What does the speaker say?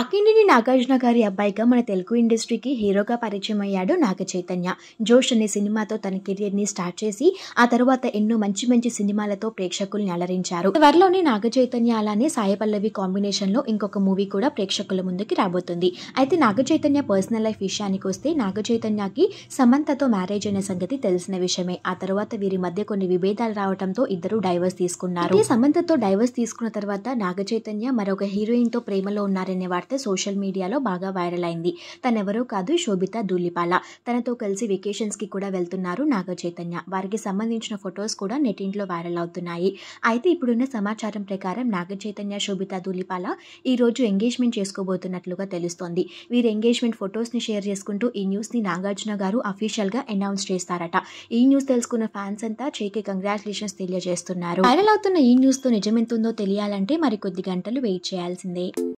అక్కినేని నాగార్జున గారి అబ్బాయిగా మన తెలుగు ఇండస్ట్రీకి హీరోగా పరిచయం అయ్యాడు నాగ చైతన్య. 'జోష్' అనే సినిమాతో తన కెరియర్‌ని స్టార్ట్ చేసి ఆ తర్వాత ఎన్నో మంచి మంచి సినిమాలతో ప్రేక్షకుల్ని అలరించారు. త్వరలోనే నాగ చైతన్య అలానే సాయి పల్లవి కాంబినేషన్‌లో ఇంకొక మూవీ కూడా ప్రేక్షకుల ముందుకి రాబోతుంది. అయితే నాగ చైతన్య పర్సనల్ లైఫ్ విషయానికి వస్తే నాగ చైతన్యకి సమంతతో మ్యారేజ్ అయిన సంగతి తెలిసిన విషయమే. ఆ తర్వాత వీరి మధ్య కొన్ని విభేదాలు రావడంతో ఇద్దరు డైవర్స్ తీసుకున్నారు. సమంతతో డైవర్స్ తీసుకున్న తర్వాత నాగ చైతన్య మరొక హీరోయిన్‌తో ప్రేమలో ఉన్నారనే వార్త సోషల్ మీడియాలో బాగా వైరల్ అయింది. తనెవరో కాదు, శోభితా ధూళిపాల. తనతో కలిసి వెకేషన్స్ కి కూడా వెళ్తున్నారు నాగ చైతన్య. వారికి సంబంధించిన ఫొటోస్ కూడా నెట్టింట్లో వైరల్ అవుతున్నాయి. అయితే ఇప్పుడున్న సమాచారం ప్రకారం నాగ చైతన్య, శోభితా ధూళిపాల ఈ రోజు ఎంగేజ్మెంట్ చేసుకోబోతున్నట్లుగా తెలుస్తోంది. వీరి ఎంగేజ్మెంట్ ఫొటోస్ ని షేర్ చేసుకుంటూ ఈ న్యూస్ ని నాగార్జున గారు అఫీషియల్ గా అనౌన్స్ చేస్తారట. ఈ న్యూస్ తెలుసుకున్న ఫ్యాన్స్ అంతా చేకి కంగ్రాచులేషన్స్ తెలియజేస్తున్నారు. వైరల్ అవుతున్న ఈ న్యూస్ తో నిజమెంతుందో తెలియాలంటే మరి కొద్ది గంటలు వెయిట్ చేయాల్సిందే.